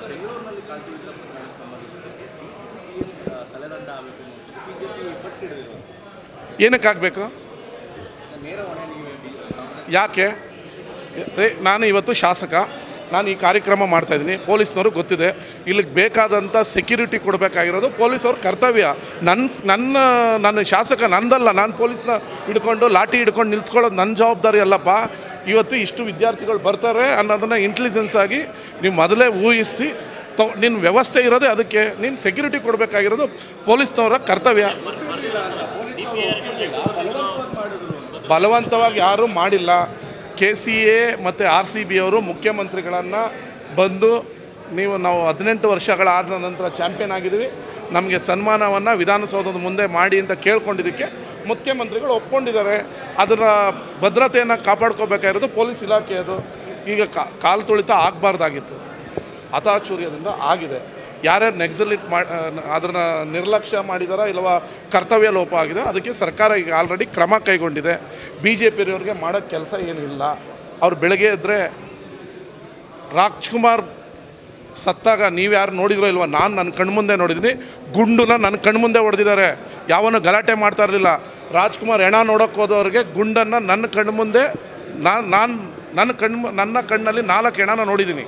ಬೆಂಗಳೂರಿನಲ್ಲಿ ಕಾಲ್ತುಳಿತ ಪ್ರಕರಣಕ್ಕೆ ಸಂಬಂಧಿಸಿದಂತೆ ಡಿಸಿಎಂ ತಲೆದಂಡ ಆಗಬೇಕು ಅಂತ ಬಿಜೆಪಿ ಪಟ್ಟಿಡಿದ್ರು. ಏನಕ್ಕಾಗಬೇಕು? ನೇರ ಹೊಣೆ ನೀವು ಯಾಕೆ? ನಾನು ಇವತ್ತು ಶಾಸಕ, ನಾನು ಈ ಕಾರ್ಯಕ್ರಮ ಮಾಡ್ತಾಯಿದ್ದೀನಿ. ಪೊಲೀಸ್ನವರು ಗೊತ್ತಿದೆ, ಇಲ್ಲಿಗೆ ಬೇಕಾದಂಥ ಸೆಕ್ಯೂರಿಟಿ ಕೊಡಬೇಕಾಗಿರೋದು ಪೊಲೀಸವ್ರ ಕರ್ತವ್ಯ. ನನ್ನ ಶಾಸಕ ನಂದಲ್ಲ, ನಾನು ಪೊಲೀಸ್ನ ಹಿಡ್ಕೊಂಡು ಲಾಠಿ ಹಿಡ್ಕೊಂಡು ನಿಲ್ತ್ಕೊಳ್ಳೋದು ನನ್ನ ಜವಾಬ್ದಾರಿ ಅಲ್ಲಪ್ಪ. ಇವತ್ತು ಇಷ್ಟು ವಿದ್ಯಾರ್ಥಿಗಳು ಬರ್ತಾರೆ ಅನ್ನೋದನ್ನು ಇಂಟೆಲಿಜೆನ್ಸ್ ಆಗಿ ನೀವು ಮೊದಲೇ ಊಹಿಸಿ ನಿನ್ನ ವ್ಯವಸ್ಥೆ ಇರೋದೇ ಅದಕ್ಕೆ. ನೀನು ಸೆಕ್ಯೂರಿಟಿ ಕೊಡಬೇಕಾಗಿರೋದು ಪೊಲೀಸ್ನವರ ಕರ್ತವ್ಯ. ಬಲವಂತವಾಗಿ ಯಾರೂ ಮಾಡಿಲ್ಲ. KCA ಮತ್ತು RCB ಅವರು ಮುಖ್ಯಮಂತ್ರಿಗಳನ್ನು ಬಂದು ನಾವು 18 ವರ್ಷಗಳಾದ ನಂತರ ಚಾಂಪಿಯನ್ ಆಗಿದ್ದೀವಿ, ನಮಗೆ ಸನ್ಮಾನವನ್ನು ವಿಧಾನಸೌಧದ ಮುಂದೆ ಮಾಡಿ ಅಂತ ಕೇಳ್ಕೊಂಡಿದ್ದಕ್ಕೆ ಮುಖ್ಯಮಂತ್ರಿಗಳು ಒಪ್ಕೊಂಡಿದ್ದಾರೆ. ಅದರ ಭದ್ರತೆಯನ್ನು ಕಾಪಾಡ್ಕೋಬೇಕಾಗಿರೋದು ಪೊಲೀಸ್ ಇಲಾಖೆ. ಅದು ಈಗ ಕಾಲು ತುಳಿತ ಆಗಬಾರ್ದಾಗಿತ್ತು, ಹತಾಚೂರ್ಯದಿಂದ ಆಗಿದೆ. ಯಾರ್ಯಾರು ನೆಗ್ಸಲಿಟ್ ಅದನ್ನು ನಿರ್ಲಕ್ಷ್ಯ ಮಾಡಿದಾರ ಇಲ್ಲವ ಕರ್ತವ್ಯ ಲೋಪ ಆಗಿದೆ, ಅದಕ್ಕೆ ಸರ್ಕಾರ ಈಗ ಆಲ್ರೆಡಿ ಕ್ರಮ ಕೈಗೊಂಡಿದೆ. BJPಯವ್ರಿಗೆ ಮಾಡೋ ಕೆಲಸ ಏನಿಲ್ಲ. ಅವ್ರು ಬೆಳಗ್ಗೆ ಇದ್ದರೆ ರಾಜ್ಕುಮಾರ್ ಸತ್ತಾಗ ನೀವು ಯಾರು ನೋಡಿದ್ರೋ ಇಲ್ವ, ನಾನು ನನ್ನ ಕಣ್ಮುಂದೆ ನೋಡಿದ್ದೀನಿ. ಗುಂಡನ್ನ ನನ್ನ ಕಣ್ಮುಂದೆ ಹೊಡೆದಿದ್ದಾರೆ, ಯಾವನು ಗಲಾಟೆ ಮಾಡ್ತಾ ಇರಲಿಲ್ಲ. ರಾಜ್ಕುಮಾರ್ ಹೆಣ ನೋಡೋಕ್ಕೆ ಹೋದವ್ರಿಗೆ ಗುಂಡನ್ನು ನನ್ನ ಕಣ್ಮುಂದೆ ನನ್ನ ಕಣ್ಣಲ್ಲಿ 4 ಹೆಣನ ನೋಡಿದ್ದೀನಿ.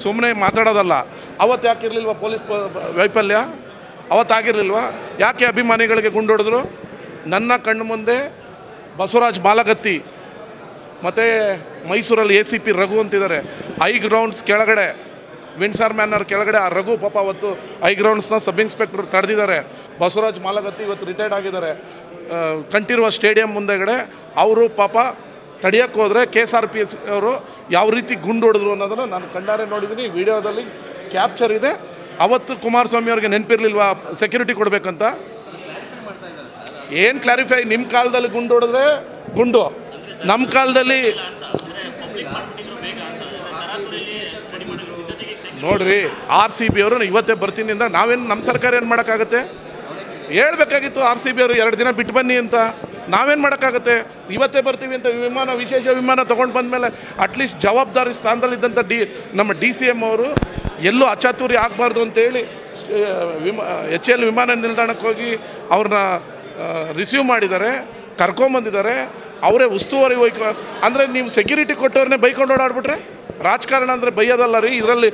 ಸುಮ್ಮನೆ ಮಾತಾಡೋದಲ್ಲ. ಅವತ್ತು ಯಾಕಿರಲಿಲ್ವ ಪೊಲೀಸ್ ವೈಫಲ್ಯ? ಅವತ್ತಾಗಿರಲಿಲ್ವ? ಯಾಕೆ ಅಭಿಮಾನಿಗಳಿಗೆ ಗುಂಡೊಡೆದ್ರು? ನನ್ನ ಕಣ್ಣು ಮುಂದೆ ಬಸವರಾಜ್ ಮಾಲಗತ್ತಿ ಮತ್ತು ಮೈಸೂರಲ್ಲಿ ACP ರಘು ಅಂತಿದ್ದಾರೆ. ಐ ಗ್ರೌಂಡ್ಸ್ ಕೆಳಗಡೆ, ವಿನ್ಸರ್ ಮ್ಯಾನರ್ ಕೆಳಗಡೆ ಆ ರಘು ಪಾಪ ಅವತ್ತು ಐ ಗ್ರೌಂಡ್ಸ್ನ ಸಬ್ ಇನ್ಸ್ಪೆಕ್ಟರ್ ತಡೆದಿದ್ದಾರೆ. ಬಸವರಾಜ್ ಮಾಲಗತ್ತಿ ಇವತ್ತು ರಿಟೈರ್ಡ್ ಆಗಿದ್ದಾರೆ. ಕಂಠೀರವ ಸ್ಟೇಡಿಯಂ ಮುಂದೆಗಡೆ ಅವರು ಪಾಪ ತಡೆಯೋಕ್ಕೆ ಹೋದರೆ KSRPC ಅವರು ಯಾವ ರೀತಿ ಗುಂಡು ಹೊಡೆದ್ರು ಅನ್ನೋದನ್ನು ನಾನು ಕಣ್ಣಾರೆ ನೋಡಿದ್ದೀನಿ. ವಿಡಿಯೋದಲ್ಲಿ ಕ್ಯಾಪ್ಚರ್ ಇದೆ. ಅವತ್ತು ಕುಮಾರಸ್ವಾಮಿ ಅವ್ರಿಗೆ ನೆನಪಿರಲಿಲ್ವಾ ಸೆಕ್ಯೂರಿಟಿ ಕೊಡಬೇಕಂತ? ಏನು ಕ್ಲಾರಿಫೈ? ನಿಮ್ಮ ಕಾಲದಲ್ಲಿ ಗುಂಡು ಹೊಡೆದ್ರೆ ಗುಂಡು, ನಮ್ಮ ಕಾಲದಲ್ಲಿ ನೋಡ್ರಿ RCB ಅವರು ಇವತ್ತೇ ಬರ್ತೀನಿ ಅಂತ ನಾವೇನು ನಮ್ಮ ಸರ್ಕಾರ ಏನು ಮಾಡೋಕ್ಕಾಗತ್ತೆ? ಹೇಳ್ಬೇಕಾಗಿತ್ತು RCB ಅವರು 2 ದಿನ ಬಿಟ್ಟು ಬನ್ನಿ ಅಂತ. ನಾವೇನು ಮಾಡೋಕ್ಕಾಗತ್ತೆ? ಇವತ್ತೇ ಬರ್ತೀವಿ ಅಂತ ವಿಶೇಷ ವಿಮಾನ ತೊಗೊಂಡು ಬಂದಮೇಲೆ ಅಟ್ಲೀಸ್ಟ್ ಜವಾಬ್ದಾರಿ ಸ್ಥಾನದಲ್ಲಿದ್ದಂಥ ನಮ್ಮ DCM ಅವರು ಎಲ್ಲೂ ಅಚಾತುರ್ಯ ಆಗಬಾರ್ದು ಅಂತೇಳಿ HL ವಿಮಾನ ನಿಲ್ದಾಣಕ್ಕೆ ಹೋಗಿ ಅವ್ರನ್ನ ರಿಸೀವ್ ಮಾಡಿದ್ದಾರೆ, ಕರ್ಕೊಂಬಂದಿದ್ದಾರೆ. ಅವರೇ ಉಸ್ತುವಾರಿ ಅಂದರೆ ನೀವು ಸೆಕ್ಯೂರಿಟಿ ಕೊಟ್ಟವ್ರನ್ನೇ ಬೈಕೊಂಡು ಓಡಾಡ್ಬಿಟ್ರೆ ರಾಜಕಾರಣ ಅಂದರೆ ಬೈಯೋದಲ್ಲ ರೀ. ಇದರಲ್ಲಿ